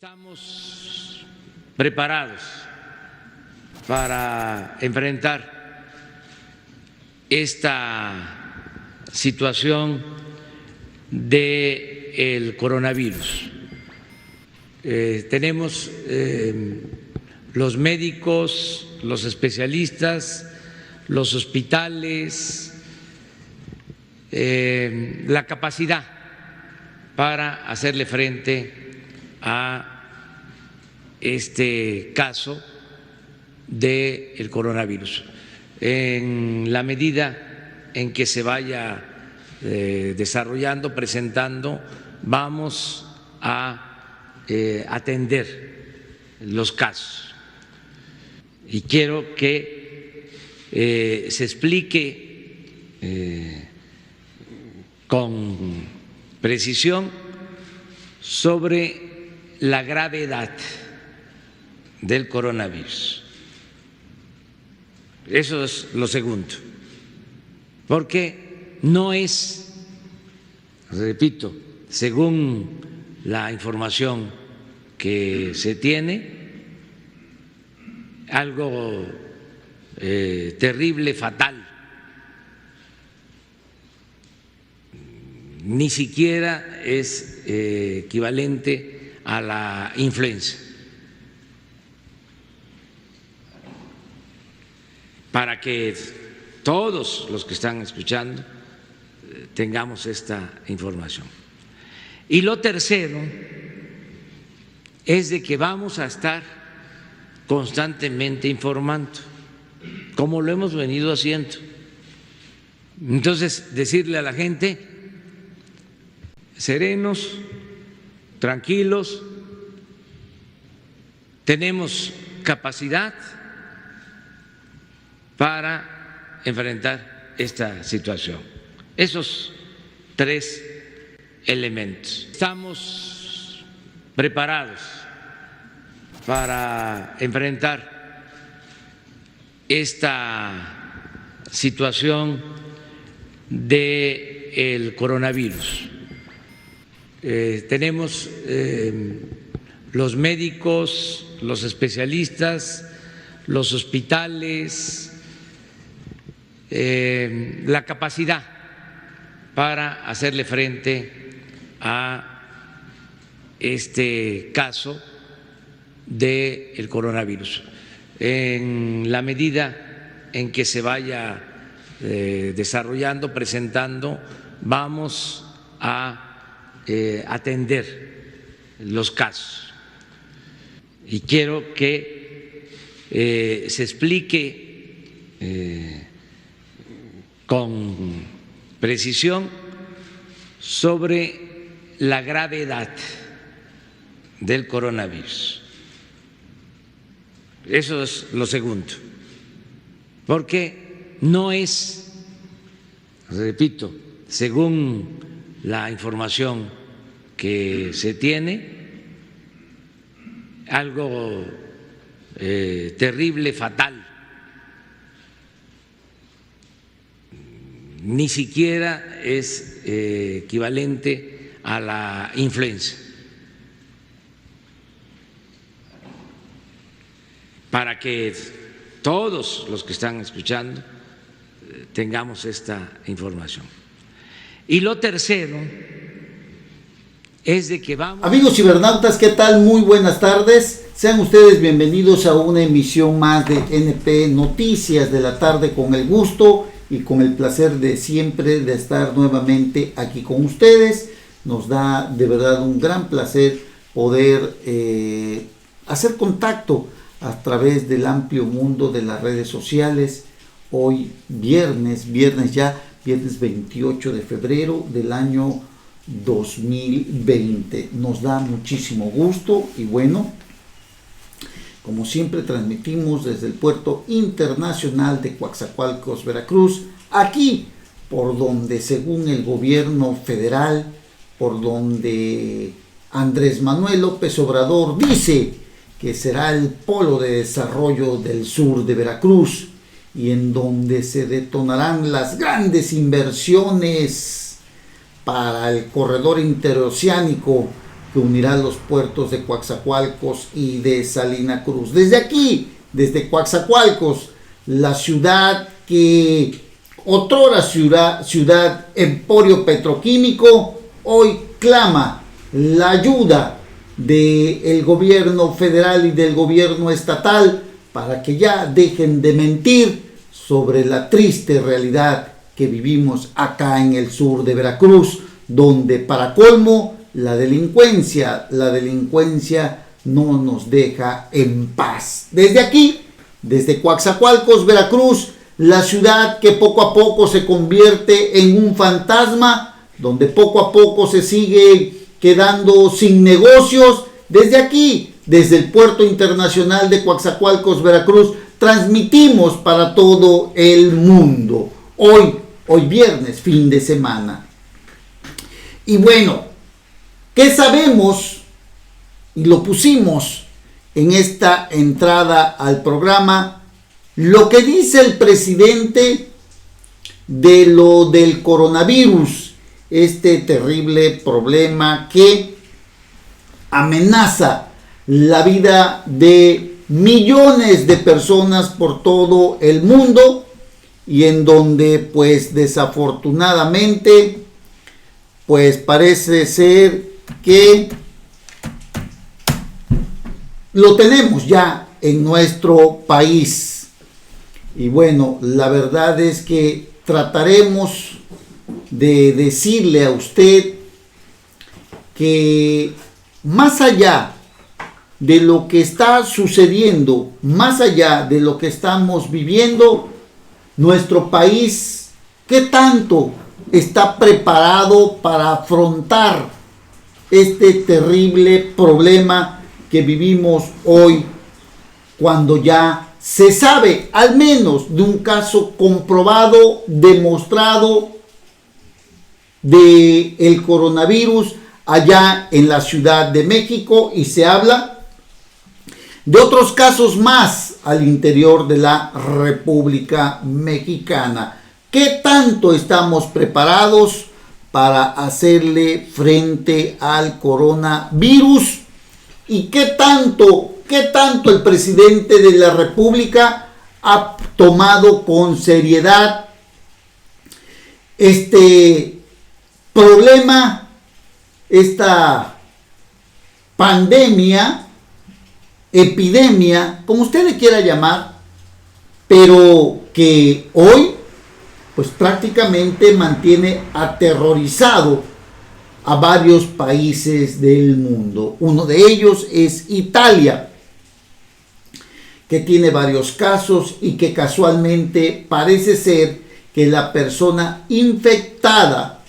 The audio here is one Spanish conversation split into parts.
Estamos preparados para enfrentar esta situación del coronavirus. Tenemos los médicos, los especialistas, los hospitales, la capacidad para hacerle frente a este caso del coronavirus. En la medida en que se vaya desarrollando, presentando, vamos a atender los casos. Y quiero que se explique con precisión sobre la gravedad del coronavirus. Eso es lo segundo, porque no es, repito, según la información que se tiene, algo terrible, fatal. Ni siquiera es equivalente a la influenza. Para que todos los que están escuchando tengamos esta información. Y lo tercero es de que vamos a estar constantemente informando, como lo hemos venido haciendo. Entonces, decirle a la gente, serenos, tranquilos, tenemos capacidad para enfrentar esta situación. Esos tres elementos. Estamos preparados para enfrentar esta situación del coronavirus. Tenemos los médicos, los especialistas, los hospitales, la capacidad para hacerle frente a este caso del coronavirus. En la medida en que se vaya desarrollando, presentando, vamos a atender los casos. Y quiero que se explique con precisión sobre la gravedad del coronavirus. Eso es lo segundo, porque no es, repito, según la información que se tiene, algo terrible, fatal. Ni siquiera es equivalente a la influenza. Para que todos los que están escuchando tengamos esta información. Y lo tercero es de que vamos... Amigos cibernautas, ¿qué tal? Muy buenas tardes. Sean ustedes bienvenidos a una emisión más de NP Noticias de la tarde, con el gusto y con el placer de siempre de estar nuevamente aquí con ustedes. Nos da de verdad un gran placer poder hacer contacto a través del amplio mundo de las redes sociales. Hoy viernes 28 de febrero del año 2020. Nos da muchísimo gusto y bueno, como siempre transmitimos desde el puerto internacional de Coatzacoalcos, Veracruz, aquí por donde según el gobierno federal, por donde Andrés Manuel López Obrador dice que será el polo de desarrollo del sur de Veracruz, y en donde se detonarán las grandes inversiones para el corredor interoceánico que unirá los puertos de Coatzacoalcos y de Salina Cruz. Desde aquí, desde Coatzacoalcos, la ciudad que otrora ciudad emporio petroquímico, hoy clama la ayuda del gobierno federal y del gobierno estatal para que ya dejen de mentir sobre la triste realidad que vivimos acá en el sur de Veracruz, donde para colmo la delincuencia no nos deja en paz. Desde aquí, desde Coatzacoalcos, Veracruz, la ciudad que poco a poco se convierte en un fantasma, donde poco a poco se sigue quedando sin negocios. Desde aquí, desde el Puerto Internacional de Coatzacoalcos, Veracruz, transmitimos para todo el mundo. Hoy viernes, fin de semana. Y bueno, ¿qué sabemos? Y lo pusimos en esta entrada al programa, lo que dice el presidente de lo del coronavirus, este terrible problema que amenaza la vida de millones de personas por todo el mundo y en donde pues desafortunadamente pues parece ser que lo tenemos ya en nuestro país. Y bueno, la verdad es que trataremos de decirle a usted que más allá de lo que está sucediendo, más allá de lo que estamos viviendo, nuestro país, ¿qué tanto está preparado para afrontar este terrible problema que vivimos hoy, cuando ya se sabe al menos de un caso comprobado, demostrado de el coronavirus allá en la Ciudad de México, y se habla de otros casos más al interior de la República Mexicana? ¿Qué tanto estamos preparados para hacerle frente al coronavirus? ¿Y qué tanto el presidente de la República ha tomado con seriedad este problema, esta pandemia, epidemia, como usted le quiera llamar, pero que hoy pues prácticamente mantiene aterrorizado a varios países del mundo? Uno de ellos es Italia, que tiene varios casos y que casualmente parece ser que la persona infectada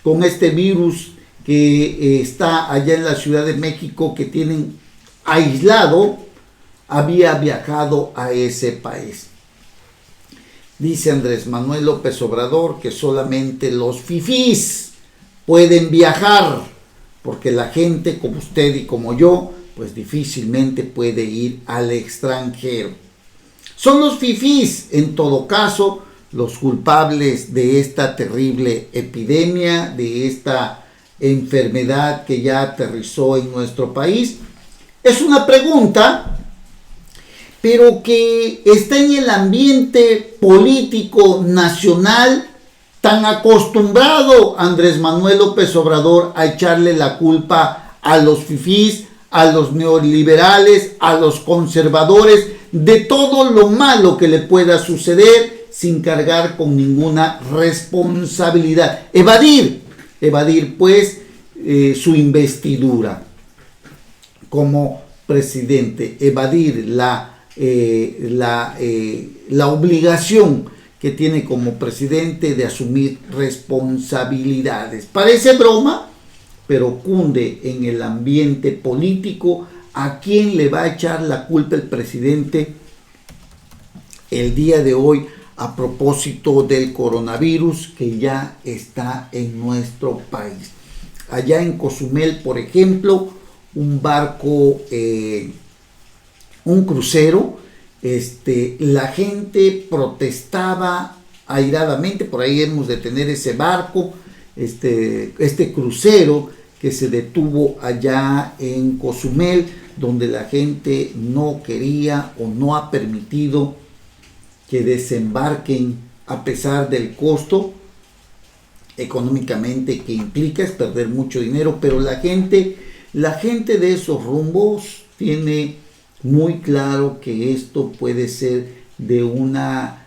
con este virus que está allá en la Ciudad de México, que tienen aislado, había viajado a ese país. Dice Andrés Manuel López Obrador que solamente los fifís pueden viajar, porque la gente como usted y como yo, pues difícilmente puede ir al extranjero. Son los fifís, en todo caso, los culpables de esta terrible epidemia, de esta enfermedad que ya aterrizó en nuestro país. Es una pregunta, pero que está en el ambiente político nacional, tan acostumbrado Andrés Manuel López Obrador a echarle la culpa a los fifís, a los neoliberales, a los conservadores, de todo lo malo que le pueda suceder, sin cargar con ninguna responsabilidad. Evadir pues su investidura como presidente, evadir la obligación que tiene como presidente de asumir responsabilidades. Parece broma, pero cunde en el ambiente político. ¿A quién le va a echar la culpa el presidente el día de hoy a propósito del coronavirus que ya está en nuestro país? Allá en Cozumel, por ejemplo, un barco, un crucero, la gente protestaba airadamente. Por ahí hemos de tener ese barco, este crucero que se detuvo allá en Cozumel, donde la gente no quería o no ha permitido que desembarquen a pesar del costo económicamente que implica, es perder mucho dinero, pero la gente de esos rumbos tiene muy claro que esto puede ser de una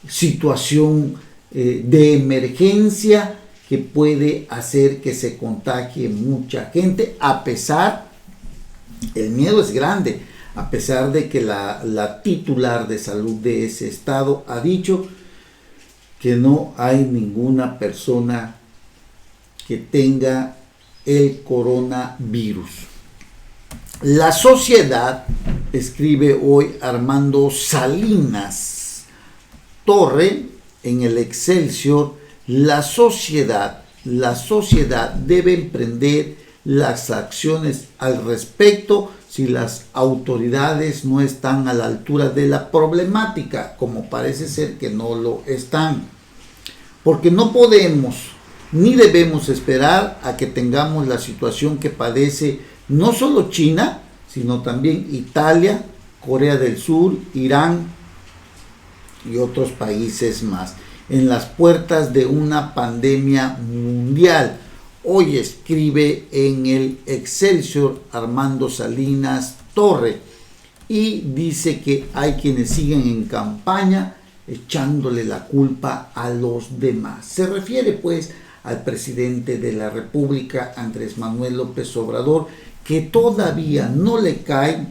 situación de emergencia que puede hacer que se contagie mucha gente, a pesar, el miedo es grande, a pesar de que la titular de salud de ese estado ha dicho que no hay ninguna persona que tenga el coronavirus. La sociedad, escribe hoy Armando Salinas Torre en el Excelsior, la sociedad debe emprender las acciones al respecto si las autoridades no están a la altura de la problemática, como parece ser que no lo están. Porque no podemos ni debemos esperar a que tengamos la situación que padece no solo China, sino también Italia, Corea del Sur, Irán y otros países más, en las puertas de una pandemia mundial. Hoy escribe en el Excelsior Armando Salinas Torre y dice que hay quienes siguen en campaña echándole la culpa a los demás. Se refiere pues al presidente de la República, Andrés Manuel López Obrador, que todavía no le cae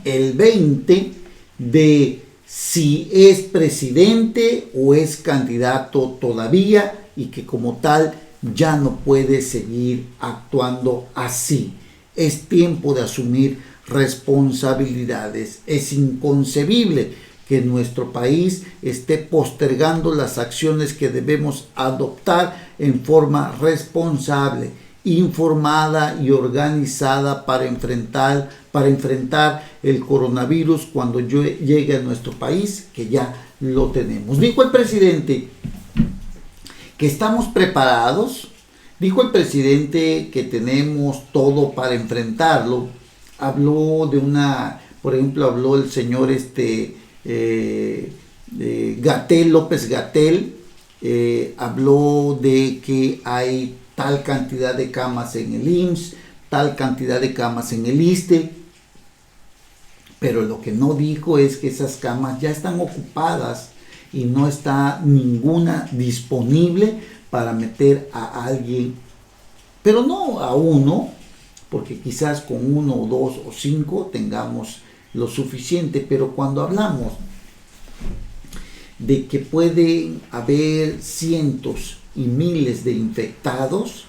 el 20 de si es presidente o es candidato todavía, y que como tal ya no puede seguir actuando así. Es tiempo de asumir responsabilidades. Es inconcebible que nuestro país esté postergando las acciones que debemos adoptar en forma responsable, informada y organizada para enfrentar el coronavirus cuando llegue a nuestro país, que ya lo tenemos. Dijo el presidente que estamos preparados, dijo el presidente que tenemos todo para enfrentarlo. Habló de por ejemplo, habló el señor Gatell, López Gatell, habló de que hay tal cantidad de camas en el IMSS, tal cantidad de camas en el ISSSTE, pero lo que no dijo es que esas camas ya están ocupadas y no está ninguna disponible para meter a alguien, pero no a uno, porque quizás con 1 o 2 o 5 tengamos lo suficiente, pero cuando hablamos de que pueden haber cientos y miles de infectados,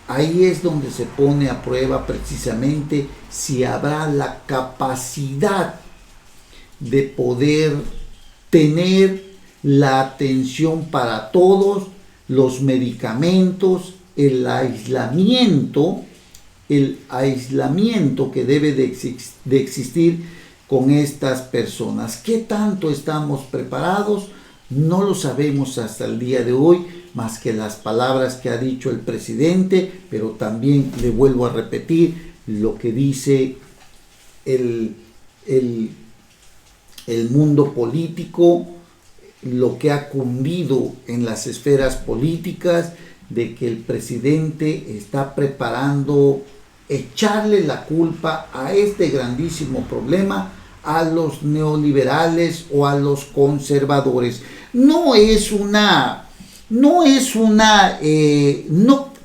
ahí es donde se pone a prueba precisamente si habrá la capacidad de poder tener la atención para todos, los medicamentos, el aislamiento que debe de existir con estas personas. ¿Qué tanto estamos preparados? No lo sabemos hasta el día de hoy, más que las palabras que ha dicho el presidente, pero también le vuelvo a repetir lo que dice el mundo político, lo que ha cundido en las esferas políticas, de que el presidente está preparando echarle la culpa a este grandísimo problema a los neoliberales o a los conservadores. No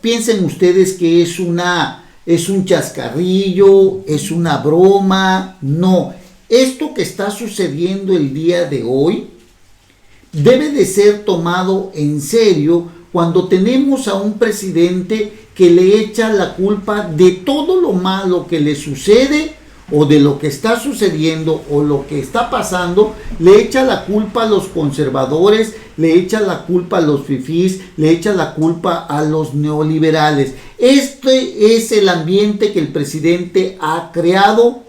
piensen ustedes que es un chascarrillo, es una broma. No, esto que está sucediendo el día de hoy debe de ser tomado en serio cuando tenemos a un presidente que le echa la culpa de todo lo malo que le sucede o de lo que está sucediendo o lo que está pasando, le echa la culpa a los conservadores, le echa la culpa a los fifís, le echa la culpa a los neoliberales. Este es el ambiente que el presidente ha creado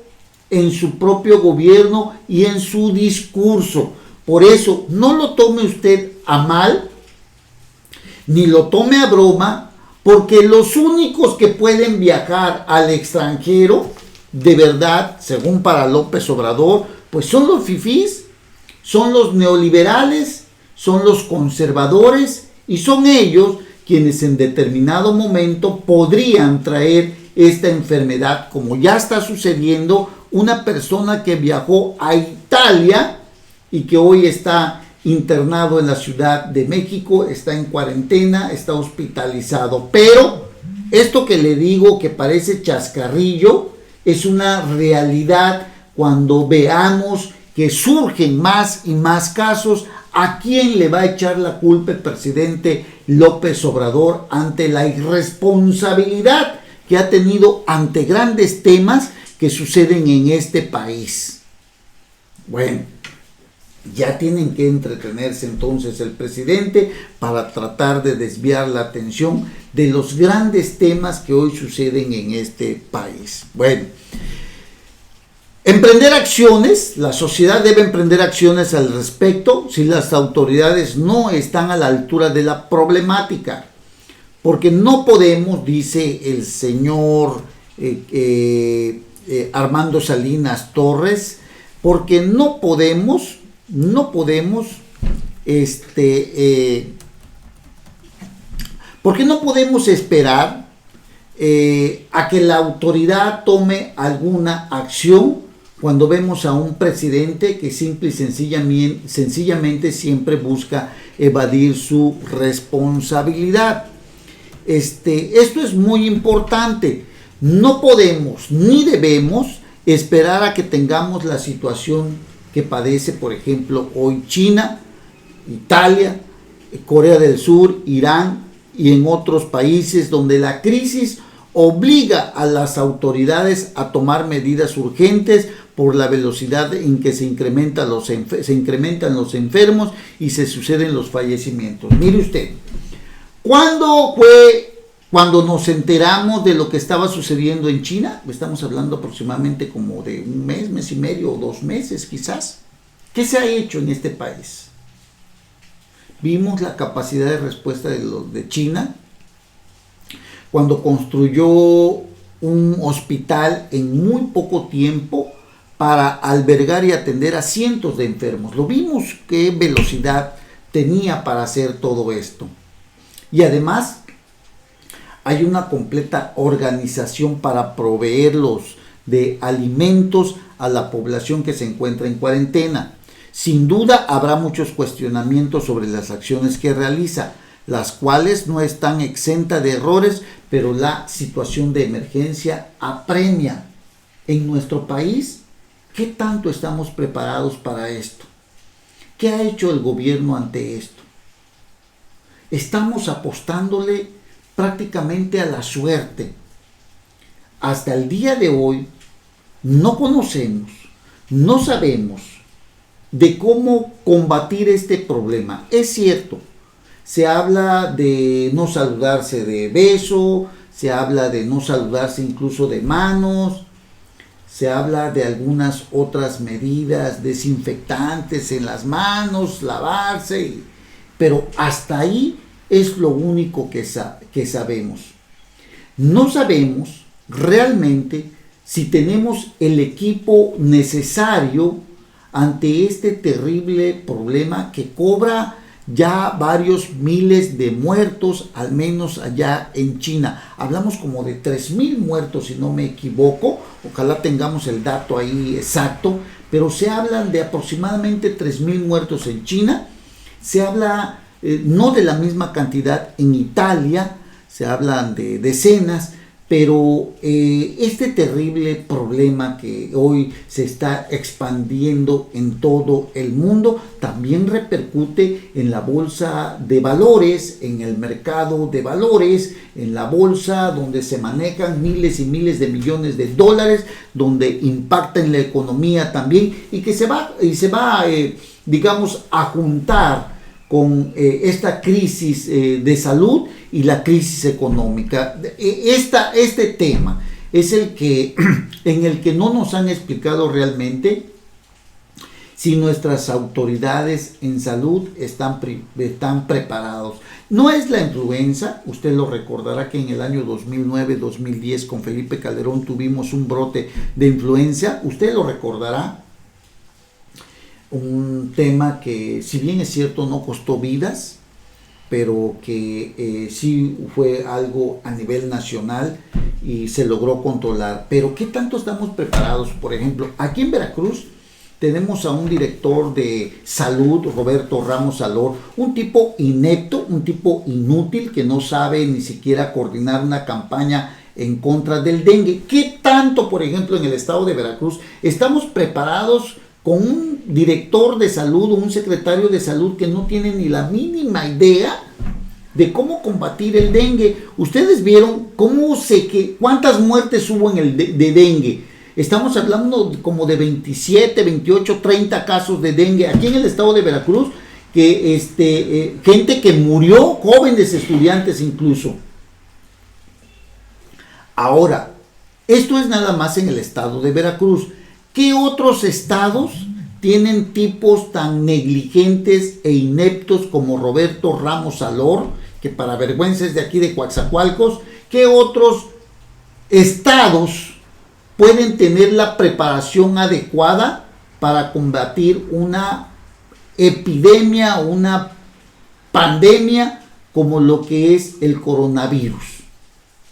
en su propio gobierno y en su discurso. Por eso, no lo tome usted a mal, ni lo tome a broma, porque los únicos que pueden viajar al extranjero, de verdad, según para López Obrador, pues son los fifís, son los neoliberales, son los conservadores, y son ellos quienes en determinado momento podrían traer esta enfermedad, como ya está sucediendo. Una persona que viajó a Italia y que hoy está internado en la Ciudad de México, está en cuarentena, está hospitalizado. Pero esto que le digo, que parece chascarrillo, es una realidad cuando veamos que surgen más y más casos. ¿A quién le va a echar la culpa el presidente López Obrador ante la irresponsabilidad que ha tenido ante grandes temas que suceden en este país? Bueno, ya tienen que entretenerse entonces el presidente para tratar de desviar la atención de los grandes temas que hoy suceden en este país. Bueno, emprender acciones, la sociedad debe emprender acciones al respecto si las autoridades no están a la altura de la problemática, porque no podemos, dice el señor Armando Salinas Torres, porque no podemos esperar a que la autoridad tome alguna acción cuando vemos a un presidente que simple y sencillamente siempre busca evadir su responsabilidad. Esto es muy importante. No podemos ni debemos esperar a que tengamos la situación que padece, por ejemplo, hoy China, Italia, Corea del Sur, Irán y en otros países donde la crisis obliga a las autoridades a tomar medidas urgentes por la velocidad en que se incrementan los enfermos y se suceden los fallecimientos. Mire usted, ¿cuándo fue cuando nos enteramos de lo que estaba sucediendo en China? Estamos hablando aproximadamente como de un mes, mes y medio o 2 meses quizás. ¿Qué se ha hecho en este país? Vimos la capacidad de respuesta de China cuando construyó un hospital en muy poco tiempo para albergar y atender a cientos de enfermos. Lo vimos qué velocidad tenía para hacer todo esto. Y además hay una completa organización para proveerlos de alimentos a la población que se encuentra en cuarentena. Sin duda habrá muchos cuestionamientos sobre las acciones que realiza, las cuales no están exentas de errores, pero la situación de emergencia apremia. En nuestro país, ¿qué tanto estamos preparados para esto? ¿Qué ha hecho el gobierno ante esto? Estamos apostándole prácticamente a la suerte. Hasta el día de hoy no conocemos, no sabemos de cómo combatir este problema. Es cierto, se habla de no saludarse de beso, se habla de no saludarse incluso de manos, se habla de algunas otras medidas desinfectantes en las manos, lavarse, pero hasta ahí es lo único que sabemos. No sabemos realmente si tenemos el equipo necesario ante este terrible problema que cobra ya varios miles de muertos, al menos allá en China. Hablamos como de 3,000 muertos, si no me equivoco. Ojalá tengamos el dato ahí exacto, pero se hablan de aproximadamente 3,000 muertos en China. Se habla no de la misma cantidad en Italia, se hablan de decenas, pero este terrible problema que hoy se está expandiendo en todo el mundo también repercute en la bolsa de valores, en el mercado de valores, en la bolsa donde se manejan miles y miles de millones de dólares, donde impacta en la economía también y que se va digamos, a juntar con esta crisis de salud y la crisis económica. Este tema es el que en el que no nos han explicado realmente si nuestras autoridades en salud están preparados. No es la influenza, usted lo recordará que en el año 2009-2010 con Felipe Calderón tuvimos un brote de influenza, usted lo recordará, un tema que si bien es cierto no costó vidas, pero que sí fue algo a nivel nacional y se logró controlar. Pero ¿qué tanto estamos preparados? Por ejemplo, aquí en Veracruz tenemos a un director de salud, Roberto Ramos Salor, un tipo inepto, un tipo inútil que no sabe ni siquiera coordinar una campaña en contra del dengue. ¿Qué tanto, por ejemplo, en el estado de Veracruz estamos preparados con un director de salud o un secretario de salud que no tiene ni la mínima idea de cómo combatir el dengue? Ustedes vieron cuántas muertes hubo en el de dengue. Estamos hablando como de 27, 28, 30 casos de dengue aquí en el estado de Veracruz, que gente que murió, jóvenes estudiantes incluso. Ahora, esto es nada más en el estado de Veracruz. ¿Qué otros estados tienen tipos tan negligentes e ineptos como Roberto Ramos Salor, que para vergüenza es de aquí de Coatzacoalcos? ¿Qué otros estados pueden tener la preparación adecuada para combatir una epidemia, una pandemia como lo que es el coronavirus?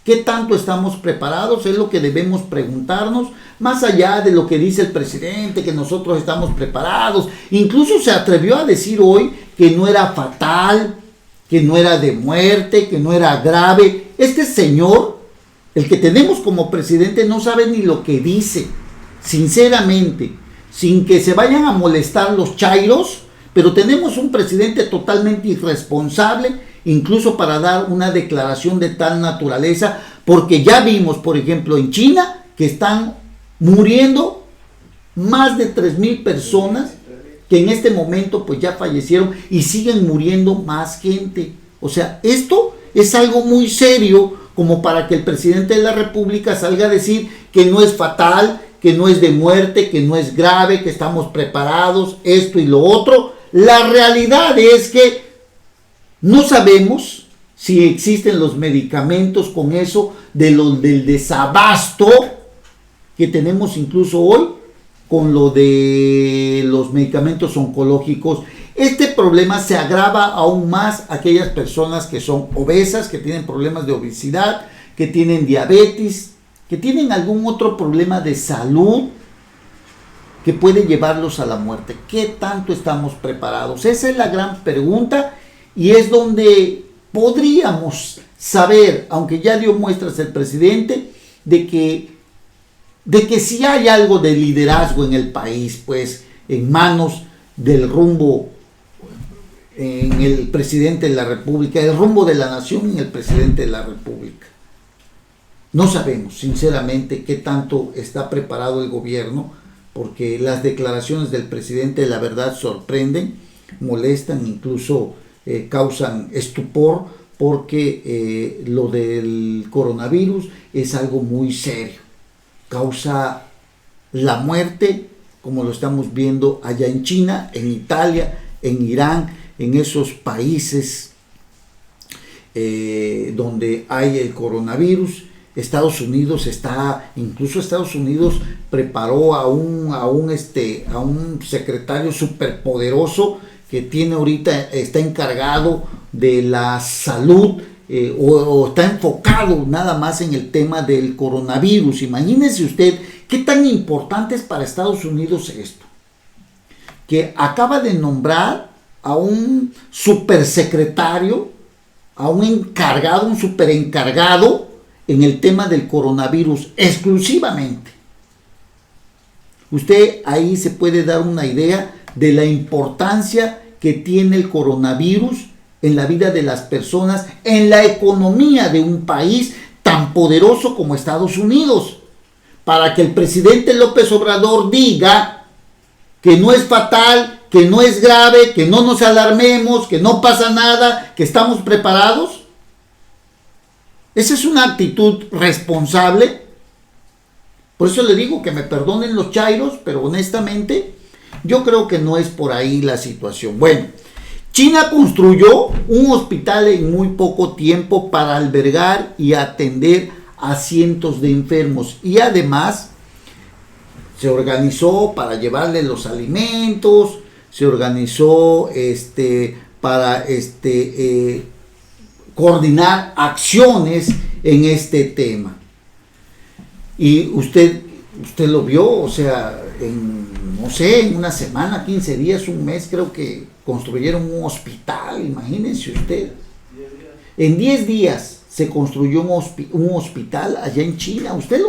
¿Qué tanto estamos preparados? Es lo que debemos preguntarnos, más allá de lo que dice el presidente, que nosotros estamos preparados. Incluso se atrevió a decir hoy que no era fatal, que no era de muerte, que no era grave. Este señor, el que tenemos como presidente, no sabe ni lo que dice, sinceramente, sin que se vayan a molestar los chairos, pero tenemos un presidente totalmente irresponsable, incluso para dar una declaración de tal naturaleza, porque ya vimos, por ejemplo, en China, que están muriendo más de 3,000 personas, que en este momento pues ya fallecieron y siguen muriendo más gente. O sea, esto es algo muy serio como para que el presidente de la República salga a decir que no es fatal, que no es de muerte, que no es grave, que estamos preparados, esto y lo otro. La realidad es que no sabemos si existen los medicamentos con eso del desabasto que tenemos incluso hoy con lo de los medicamentos oncológicos. Este problema se agrava aún más a aquellas personas que son obesas, que tienen problemas de obesidad, que tienen diabetes, que tienen algún otro problema de salud que puede llevarlos a la muerte. ¿Qué tanto estamos preparados? Esa es la gran pregunta. Y es donde podríamos saber, aunque ya dio muestras el presidente, de que si hay algo de liderazgo en el país, pues en manos del rumbo en el presidente de la República, el rumbo de la nación en el presidente de la República. No sabemos, sinceramente, qué tanto está preparado el gobierno, porque las declaraciones del presidente, la verdad, sorprenden, molestan, incluso causan estupor, porque lo del coronavirus es algo muy serio, causa la muerte, como lo estamos viendo allá en China, en Italia, en Irán, en esos países donde hay el coronavirus. Estados Unidos preparó a un secretario superpoderoso que tiene ahorita, está encargado de la salud, o está enfocado nada más en el tema del coronavirus. Imagínense usted qué tan importante es para Estados Unidos esto, que acaba de nombrar a un supersecretario, a un encargado, un superencargado en el tema del coronavirus exclusivamente. Usted ahí se puede dar una idea de la importancia que tiene el coronavirus en la vida de las personas, en la economía de un país tan poderoso como Estados Unidos, para que el presidente López Obrador diga que no es fatal, que no es grave, que no nos alarmemos, que no pasa nada, que estamos preparados. Esa es una actitud responsable. Por eso le digo que me perdonen los chairos, pero honestamente Yo creo que no es por ahí la situación. Bueno, China construyó un hospital en muy poco tiempo para albergar y atender a cientos de enfermos, y además se organizó para llevarle los alimentos, se organizó para coordinar acciones en este tema. Y usted lo vio, o sea, en una semana, 15 días, un mes, creo que construyeron un hospital, imagínense usted. En 10 días se construyó un hospital allá en China. Usted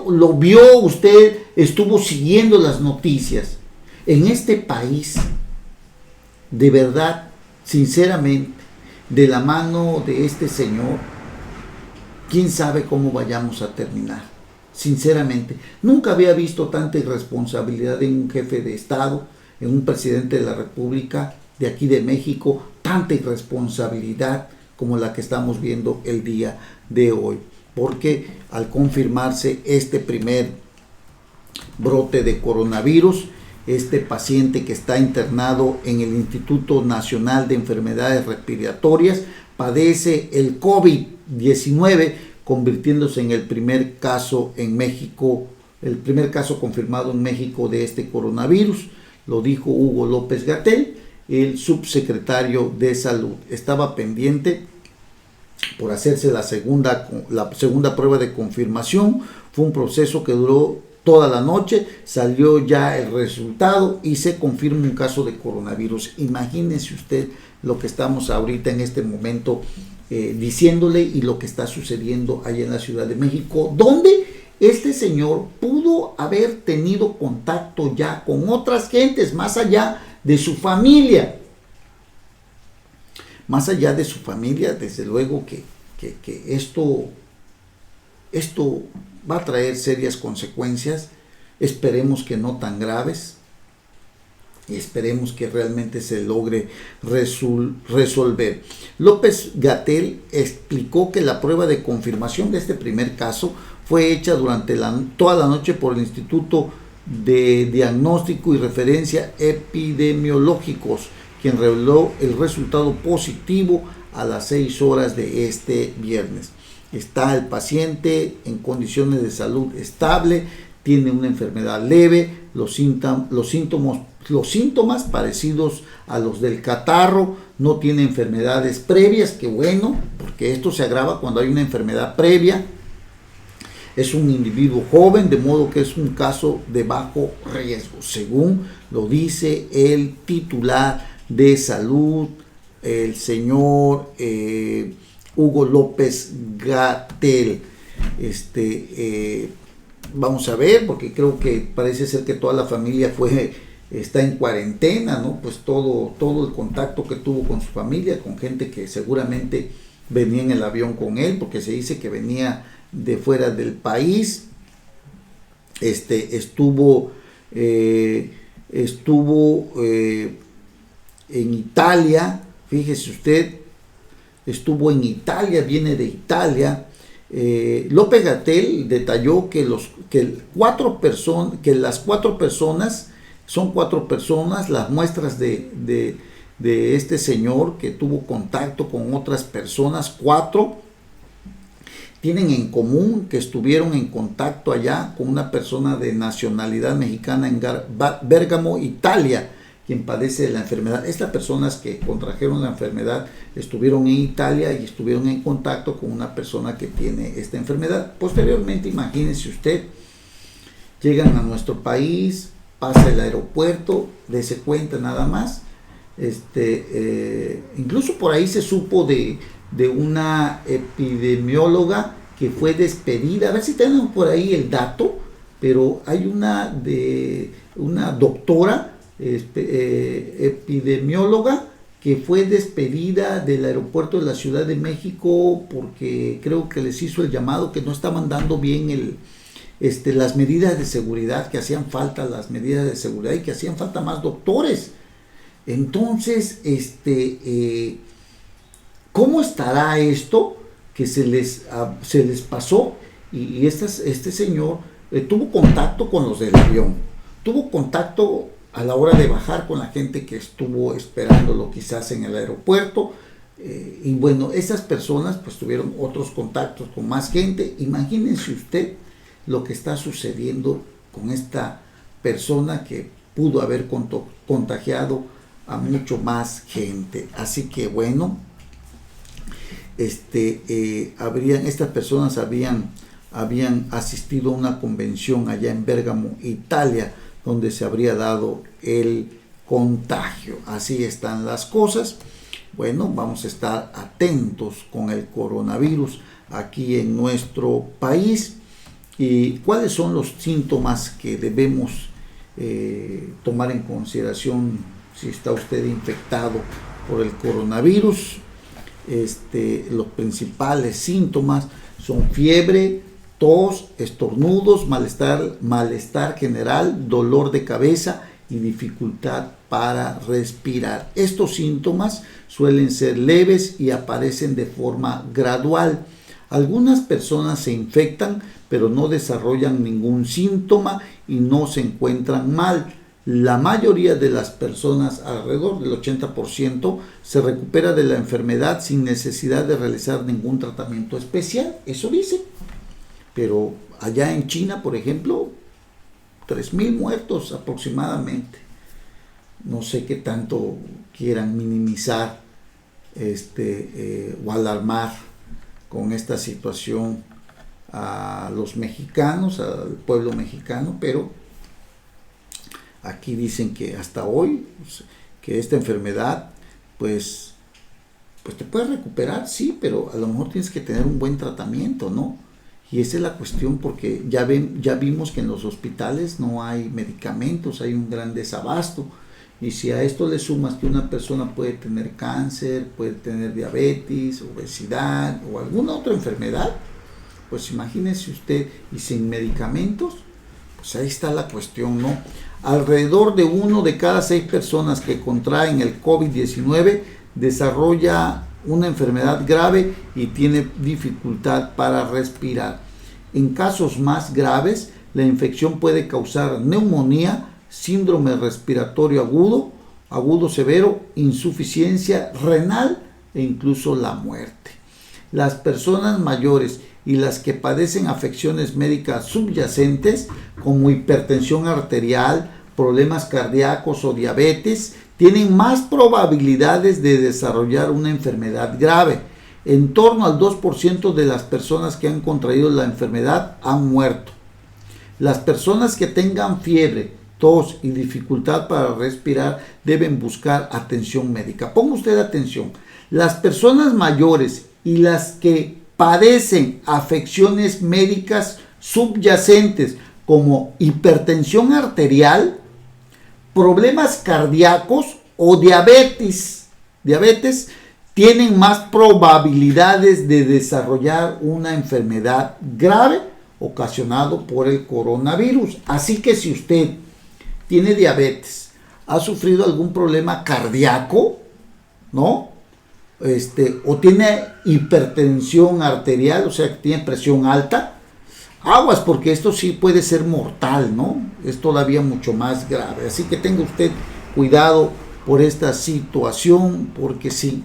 lo vio, usted estuvo siguiendo las noticias. En este país, de verdad, sinceramente, de la mano de este señor, quién sabe cómo vayamos a terminar. Sinceramente, nunca había visto tanta irresponsabilidad en un jefe de Estado, en un presidente de la República de aquí de México, tanta irresponsabilidad como la que estamos viendo el día de hoy. Porque al confirmarse este primer brote de coronavirus, este paciente que está internado en el Instituto Nacional de Enfermedades Respiratorias padece el COVID-19, convirtiéndose en el primer caso en México, el primer caso confirmado en México de este coronavirus. Lo dijo Hugo López-Gatell, el subsecretario de Salud. Estaba pendiente por hacerse la segunda prueba de confirmación. Fue un proceso que duró toda la noche, salió ya el resultado y se confirma un caso de coronavirus. Imagínense usted lo que estamos ahorita en este momento diciéndole, y lo que está sucediendo allá en la Ciudad de México, donde este señor pudo haber tenido contacto ya con otras gentes, más allá de su familia. Más allá de su familia, desde luego que esto va a traer serias consecuencias. Esperemos que no tan graves, y esperemos que realmente se logre resolver. López-Gatell explicó que la prueba de confirmación de este primer caso fue hecha durante toda la noche por el Instituto de Diagnóstico y Referencia Epidemiológicos, quien reveló el resultado positivo a las 6 horas de este viernes. Está el paciente en condiciones de salud estable, tiene una enfermedad leve, los síntomas parecidos a los del catarro, no tiene enfermedades previas, que bueno, porque esto se agrava cuando hay una enfermedad previa. Es un individuo joven, de modo que es un caso de bajo riesgo, según lo dice el titular de salud, el señor Hugo López-Gatell. Vamos a ver, porque creo que parece ser que toda la familia está en cuarentena, ¿no? Pues todo el contacto que tuvo con su familia, con gente que seguramente venía en el avión con él, porque se dice que venía de fuera del país. Estuvo en Italia, fíjese usted, estuvo en Italia, viene de Italia. López-Gatell detalló que las 4 personas son 4 personas, las muestras de este señor que tuvo contacto con otras personas. 4 tienen en común que estuvieron en contacto allá con una persona de nacionalidad mexicana en Bérgamo, Italia, quien padece de la enfermedad. Estas personas que contrajeron la enfermedad estuvieron en Italia y estuvieron en contacto con una persona que tiene esta enfermedad. Posteriormente, imagínense usted, llegan a nuestro país, pasa el aeropuerto, dése cuenta nada más. Incluso por ahí se supo de una epidemióloga que fue despedida. A ver si tenemos por ahí el dato, pero hay una doctora epidemióloga que fue despedida del aeropuerto de la Ciudad de México porque creo que les hizo el llamado que no estaban dando bien las medidas de seguridad, que hacían falta las medidas de seguridad y que hacían falta más doctores. Entonces, ¿cómo estará esto que se les pasó? Y este señor tuvo contacto con los del avión, tuvo contacto a la hora de bajar con la gente que estuvo esperándolo quizás en el aeropuerto. Y bueno, esas personas pues tuvieron otros contactos con más gente. Imagínense usted lo que está sucediendo con esta persona que pudo haber contagiado a mucho más gente. Así que bueno, estas personas habían asistido a una convención allá en Bérgamo, Italia, donde se habría dado el contagio. Así están las cosas. Bueno, vamos a estar atentos con el coronavirus aquí en nuestro país. ¿Y cuáles son los síntomas que debemos tomar en consideración si está usted infectado por el coronavirus? Los principales síntomas son fiebre, tos, estornudos, malestar general, dolor de cabeza y dificultad para respirar. Estos síntomas suelen ser leves y aparecen de forma gradual. Algunas personas se infectan, pero no desarrollan ningún síntoma y no se encuentran mal. La mayoría de las personas, alrededor del 80%, se recupera de la enfermedad sin necesidad de realizar ningún tratamiento especial. Eso dice. Pero allá en China, por ejemplo, 3,000 muertos aproximadamente. No sé qué tanto quieran minimizar o alarmar con esta situación a los mexicanos, al pueblo mexicano, pero aquí dicen que hasta hoy, que esta enfermedad, pues te puedes recuperar, sí, pero a lo mejor tienes que tener un buen tratamiento, ¿no? Y esa es la cuestión, porque ya vimos que en los hospitales no hay medicamentos, hay un gran desabasto. Y si a esto le sumas que una persona puede tener cáncer, puede tener diabetes, obesidad o alguna otra enfermedad, pues imagínese usted, y sin medicamentos, pues ahí está la cuestión, ¿no? Alrededor de 1 de cada 6 personas que contraen el COVID-19 desarrolla una enfermedad grave y tiene dificultad para respirar. En casos más graves, la infección puede causar neumonía, síndrome respiratorio agudo severo, insuficiencia renal e incluso la muerte. Las personas mayores y las que padecen afecciones médicas subyacentes como hipertensión arterial, problemas cardíacos o diabetes tienen más probabilidades de desarrollar una enfermedad grave. En torno al 2% de las personas que han contraído la enfermedad han muerto. Las personas que tengan fiebre, tos y dificultad para respirar deben buscar atención médica. Ponga usted atención. Las personas mayores y las que padecen afecciones médicas subyacentes como hipertensión arterial, problemas cardíacos o diabetes tienen más probabilidades de desarrollar una enfermedad grave ocasionado por el coronavirus. Así que si usted tiene diabetes, ha sufrido algún problema cardíaco, ¿no? O tiene hipertensión arterial, o sea que tiene presión alta, aguas, porque esto sí puede ser mortal, ¿no? Es todavía mucho más grave. Así que tenga usted cuidado por esta situación, porque sí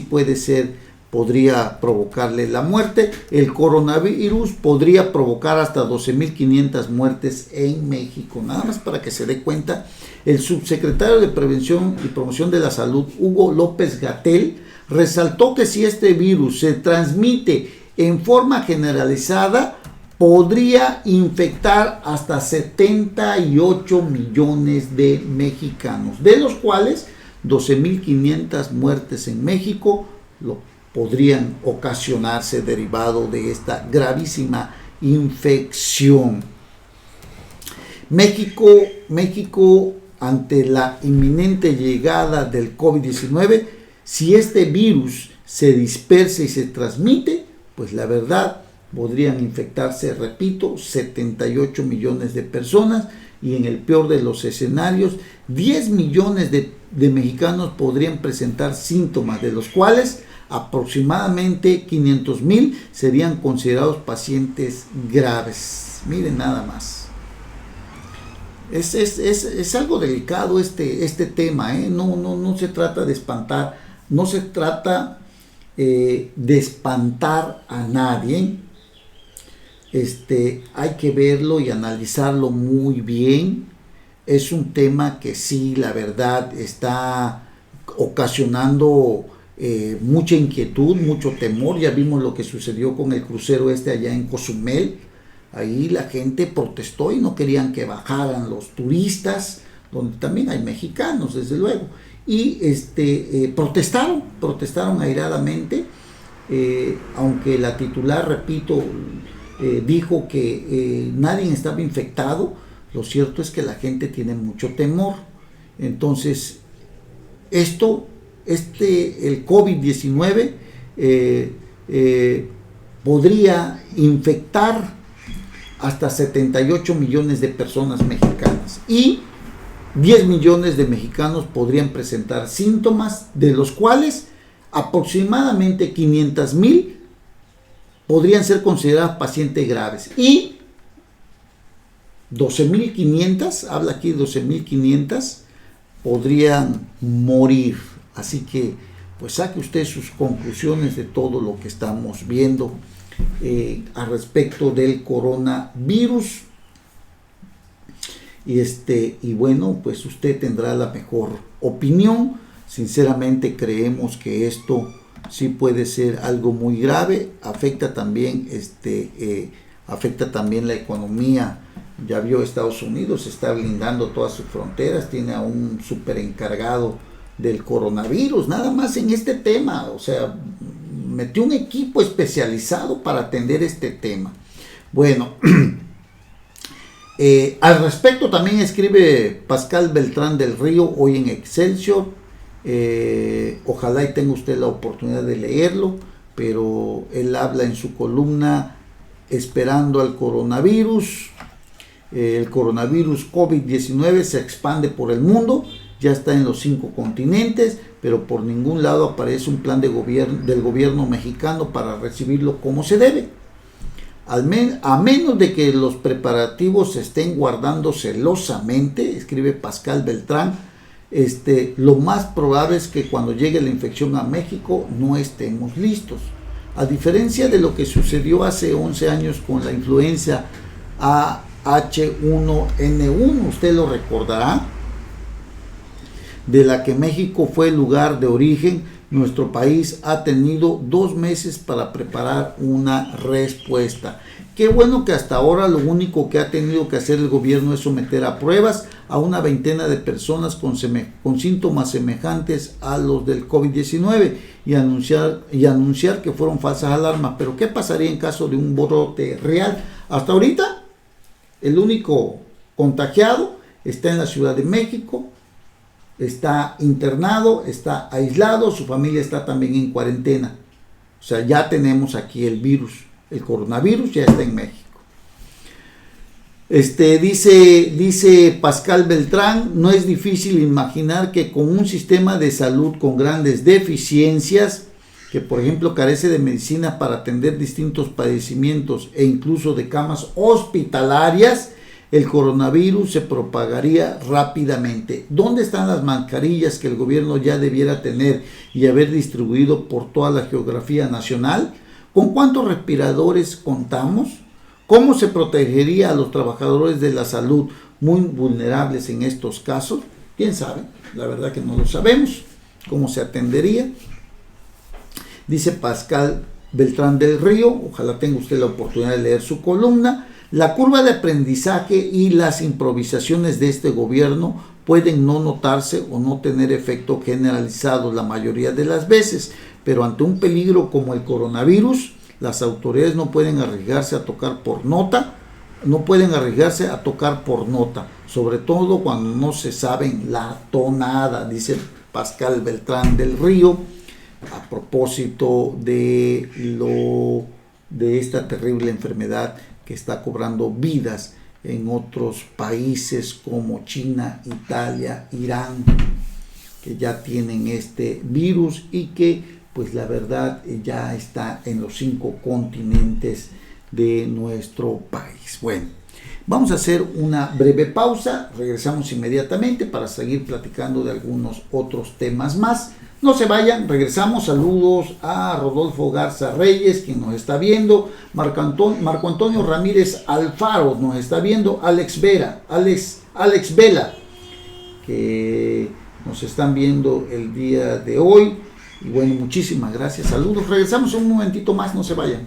puede ser, podría provocarle la muerte. El coronavirus podría provocar hasta 12,500 muertes en México. Nada más para que se dé cuenta, el subsecretario de Prevención y Promoción de la Salud, Hugo López-Gatell, resaltó que si este virus se transmite en forma generalizada, podría infectar hasta 78 millones de mexicanos, de los cuales 12,500 muertes en México podrían ocasionarse derivado de esta gravísima infección. México, ante la inminente llegada del COVID-19, si este virus se dispersa y se transmite, pues la verdad podrían infectarse, repito, 78 millones de personas, y en el peor de los escenarios, 10 millones de mexicanos podrían presentar síntomas, de los cuales aproximadamente 500,000 serían considerados pacientes graves. Miren nada más. Es algo delicado este tema, ¿eh? No se trata de espantar, no se trata de espantar a nadie. Hay que verlo y analizarlo muy bien. Es un tema que sí, la verdad, está ocasionando mucha inquietud, mucho temor. Ya vimos lo que sucedió con el crucero allá en Cozumel. Ahí la gente protestó y no querían que bajaran los turistas, donde también hay mexicanos, desde luego. Y protestaron airadamente, aunque la titular, repito, dijo que nadie estaba infectado. Lo cierto es que la gente tiene mucho temor. Entonces, el COVID-19 podría infectar hasta 78 millones de personas mexicanas, y 10 millones de mexicanos podrían presentar síntomas, de los cuales aproximadamente 500,000 podrían ser consideradas pacientes graves, y 12,500, habla aquí de 12,500, podrían morir. Así que, pues saque usted sus conclusiones de todo lo que estamos viendo al respecto del coronavirus. Y bueno, pues usted tendrá la mejor opinión. Sinceramente creemos que esto sí puede ser algo muy grave. Afecta también la economía. Ya vio, Estados Unidos está blindando todas sus fronteras, tiene a un super encargado del coronavirus, nada más en este tema. O sea, metió un equipo especializado para atender este tema. Bueno, al respecto también escribe Pascal Beltrán del Río hoy en Excelsior. Ojalá y tenga usted la oportunidad de leerlo, pero él habla en su columna Esperando al coronavirus. El coronavirus COVID-19 se expande por el mundo, ya está en los 5 continentes, pero por ningún lado aparece un plan del gobierno mexicano para recibirlo como se debe. A menos de que los preparativos se estén guardando celosamente, escribe Pascal Beltrán, lo más probable es que cuando llegue la infección a México no estemos listos. A diferencia de lo que sucedió hace 11 años con la influenza H1N1, usted lo recordará, de la que México fue el lugar de origen, nuestro país ha tenido 2 meses para preparar una respuesta. Qué bueno que hasta ahora lo único que ha tenido que hacer el gobierno es someter a pruebas a una veintena de personas con síntomas semejantes a los del COVID-19 y anunciar que fueron falsas alarmas. Pero ¿qué pasaría en caso de un brote real? Hasta ahorita, el único contagiado está en la Ciudad de México, está internado, está aislado, su familia está también en cuarentena. O sea, ya tenemos aquí el virus, el coronavirus ya está en México. Dice Pascal Beltrán, no es difícil imaginar que con un sistema de salud con grandes deficiencias, que por ejemplo carece de medicina para atender distintos padecimientos e incluso de camas hospitalarias, el coronavirus se propagaría rápidamente. ¿Dónde están las mascarillas que el gobierno ya debiera tener y haber distribuido por toda la geografía nacional? ¿Con cuántos respiradores contamos? ¿Cómo se protegería a los trabajadores de la salud muy vulnerables en estos casos? ¿Quién sabe? La verdad que no lo sabemos. ¿Cómo se atendería? Dice Pascal Beltrán del Río, ojalá tenga usted la oportunidad de leer su columna. La curva de aprendizaje y las improvisaciones de este gobierno pueden no notarse o no tener efecto generalizado la mayoría de las veces, pero ante un peligro como el coronavirus, las autoridades no pueden arriesgarse a tocar por nota, sobre todo cuando no se saben la tonada, dice Pascal Beltrán del Río, a propósito de esta terrible enfermedad que está cobrando vidas en otros países como China, Italia, Irán, que ya tienen este virus y que pues la verdad ya está en los 5 continentes de nuestro país. Bueno, Vamos a hacer una breve pausa, regresamos inmediatamente para seguir platicando de algunos otros temas más. No se vayan, regresamos. Saludos a Rodolfo Garza Reyes, quien nos está viendo, Marco Antonio Ramírez Alfaro nos está viendo, Alex Vela, que nos están viendo el día de hoy. Y bueno, muchísimas gracias, saludos. Regresamos un momentito más, no se vayan.